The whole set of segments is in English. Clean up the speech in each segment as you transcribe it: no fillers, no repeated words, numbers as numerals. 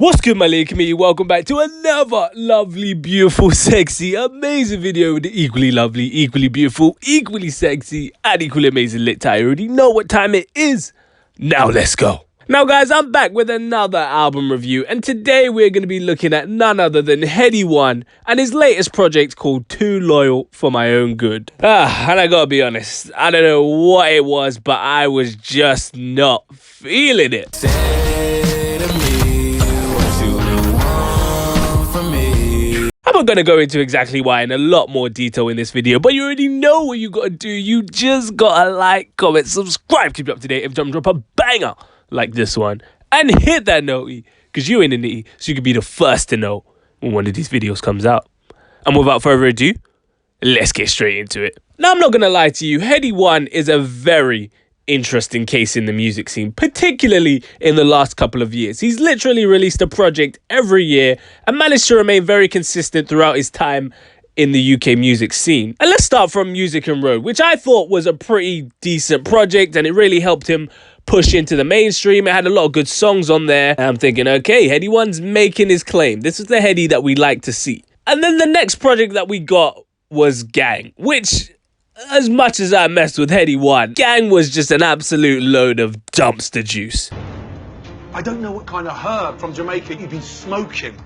What's good, my little community? Welcome back to another lovely, beautiful, sexy, amazing video with the equally lovely, equally beautiful, equally sexy, and equally amazing lit tie. You already know what time it is. Now let's go. Now guys, I'm back with another album review, and today we're going to be looking at none other than Headie One and his latest project called Too Loyal for My Own Good. And I gotta be honest, I don't know what it was, but I was just not feeling it. I'm not going to go into exactly why in a lot more detail in this video, but you already know what you got to do. You just got to like, comment, subscribe, keep you up to date every time I drop a banger like this one. And hit that noty, because you ain't in the so you can be the first to know when one of these videos comes out. And without further ado, let's get straight into it. Now, I'm not going to lie to you, Headie One is a very interesting case in the music scene, particularly in the last couple of years. He's literally released a project every year and managed to remain very consistent throughout his time in the UK music scene. And let's start from Music and Road, which I thought was a pretty decent project, and it really helped him push into the mainstream. It had a lot of good songs on there, and I'm thinking, okay, Headie One's making his claim. This is the Headie that we like to see. And then the next project that we got was Gang, which, as much as I messed with Headie One, Gang was just an absolute load of dumpster juice. I don't know what kind of herb from Jamaica you've been smoking,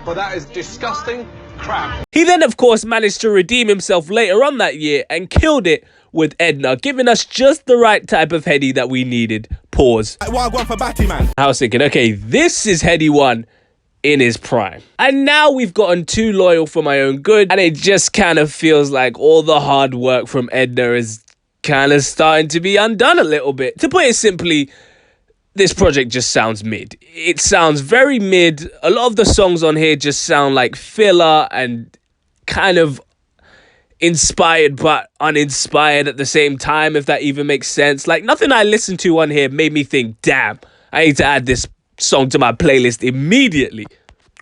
but that is disgusting crap. He then, of course, managed to redeem himself later on that year and killed it with Edna, giving us just the right type of Headie that we needed. Pause. One for Batty, man. I was thinking, okay, this is Headie One in his prime. And now we've gotten Too Loyal for My Own Good, and it just kind of feels like all the hard work from Edna is kind of starting to be undone a little bit. To put it simply, this project just sounds mid. It sounds very mid. A lot of the songs on here just sound like filler and kind of inspired but uninspired at the same time, if that even makes sense. Like, nothing I listened to on here made me think, damn, I need to add this song to my playlist immediately.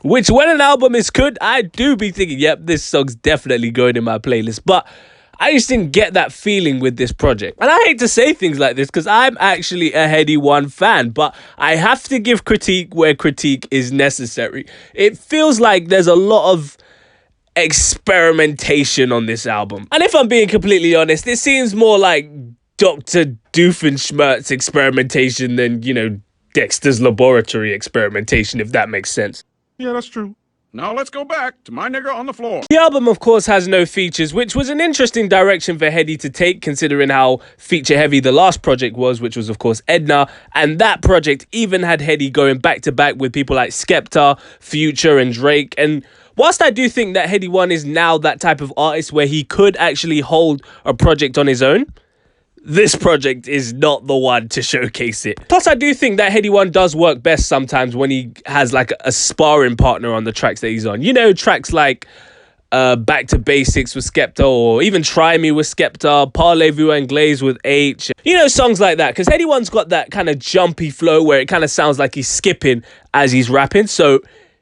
Which, when an album is good, I do be thinking, yep, this song's definitely going in my playlist. But I just didn't get that feeling with this project. And I hate to say things like this because I'm actually a Headie One fan, but I have to give critique where critique is necessary. It feels like there's a lot of experimentation on this album. And if I'm being completely honest, it seems more like Dr. Doofenshmirtz experimentation than, you know, Dexter's Laboratory experimentation, if that makes sense. Yeah, that's true. Now let's go back to my nigger on the floor. The album, of course, has no features, which was an interesting direction for Headie to take, considering how feature-heavy the last project was, which was, of course, Edna. And that project even had Headie going back-to-back with people like Skepta, Future, and Drake. And whilst I do think that Headie One is now that type of artist where he could actually hold a project on his own, this project is not the one to showcase it. Plus, I do think that Headie One does work best sometimes when he has like a sparring partner on the tracks that he's on. You know, tracks like Back to Basics with Skepta, or even Try Me with Skepta, Parlez-vous Anglaise with H. You know, songs like that. Because Headie One's got that kind of jumpy flow where it kind of sounds like he's skipping as he's rapping. So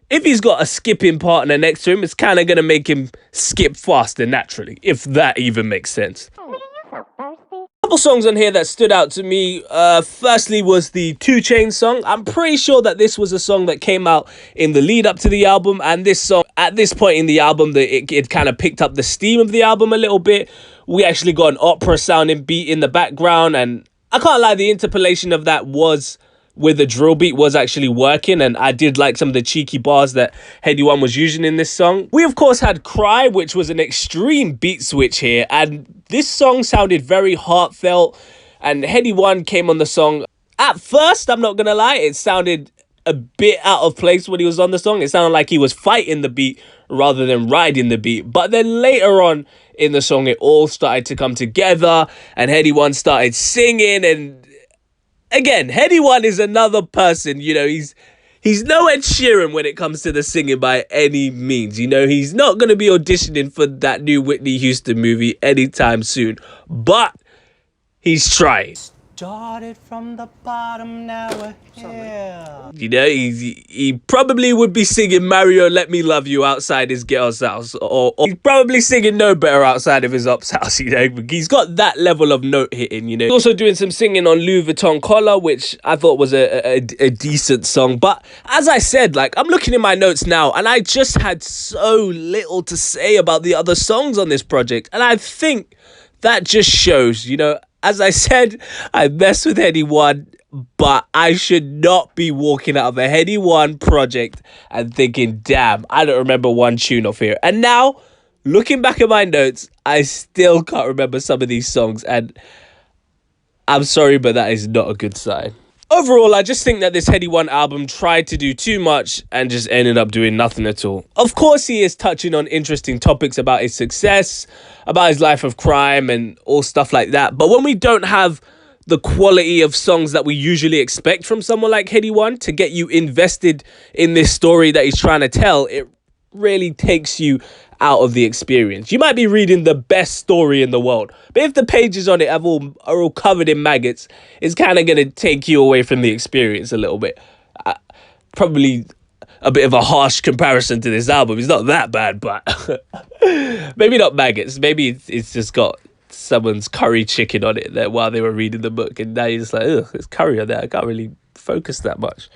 if he's got a skipping partner next to him, it's kind of going to make him skip faster naturally, if that even makes sense. Couple songs on here that stood out to me. Firstly was the 2 Chainz song. I'm pretty sure that this was a song that came out in the lead up to the album, and this song at this point in the album, it kind of picked up the steam of the album a little bit. We actually got an opera sounding beat in the background, and I can't lie, the interpolation of that was with the drill beat was actually working, and I did like some of the cheeky bars that Headie One was using in this song. We, of course, had Cry, which was an extreme beat switch here, and this song sounded very heartfelt, and Headie One came on the song. At first, I'm not gonna lie, it sounded a bit out of place when he was on the song. It sounded like he was fighting the beat rather than riding the beat. But then later on in the song, it all started to come together, and Headie One started singing, and again, Headie One is another person, you know, he's no Ed Sheeran when it comes to the singing by any means. You know, he's not going to be auditioning for that new Whitney Houston movie anytime soon, but he's trying. Started from the bottom, now we're here. You know, he probably would be singing Mario Let Me Love You outside his girl's house, or he's probably singing No Better outside of his ops house, you know. He's got that level of note hitting, you know. He's also doing some singing on Louis Vuitton Collar, which I thought was a decent song. But as I said, like, I'm looking in my notes now, and I just had so little to say about the other songs on this project. And I think that just shows, you know, as I said, I mess with Headie One, but I should not be walking out of a Headie One project and thinking, damn, I don't remember one tune off here. And now, looking back at my notes, I still can't remember some of these songs, and I'm sorry, but that is not a good sign. Overall, I just think that this Headie One album tried to do too much and just ended up doing nothing at all. Of course, he is touching on interesting topics about his success, about his life of crime and all stuff like that. But when we don't have the quality of songs that we usually expect from someone like Headie One to get you invested in this story that he's trying to tell, it really takes you out of the experience. You might be reading the best story in the world, but if the pages on it are all covered in maggots, it's kind of going to take you away from the experience a little bit. Probably a bit of a harsh comparison to this album. It's not that bad, but maybe not maggots. Maybe it's just got someone's curry chicken on it there while they were reading the book, and now you're just like, ugh, there's curry on there. I can't really focus that much.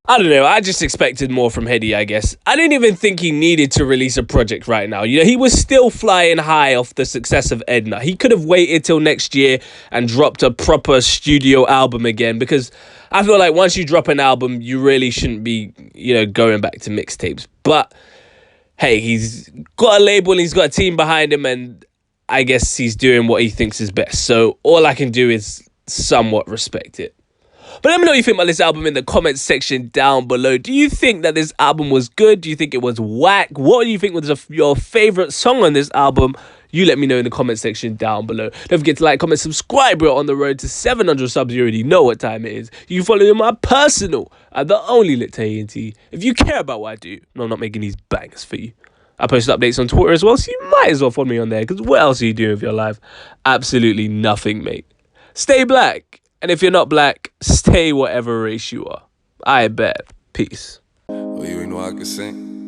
I don't know, I just expected more from Headie, I guess. I didn't even think he needed to release a project right now. You know, he was still flying high off the success of Edna. He could have waited till next year and dropped a proper studio album again, because I feel like once you drop an album, you really shouldn't be, you know, going back to mixtapes. But hey, he's got a label and he's got a team behind him, and I guess he's doing what he thinks is best. So all I can do is somewhat respect it. But let me know what you think about this album in the comments section down below. Do you think that this album was good? Do you think it was whack? What do you think was your favourite song on this album? You let me know in the comment section down below. Don't forget to like, comment, subscribe. We're on the road to 700 subs. You already know what time it is. You can follow me on my personal at the only lit ANT. If you care about what I do, no, I'm not making these bangers for you. I post updates on Twitter as well, so you might as well follow me on there, because what else are you doing with your life? Absolutely nothing, mate. Stay black. And if you're not black, stay whatever race you are. I bet. Peace. Well, you ain't know I could sing.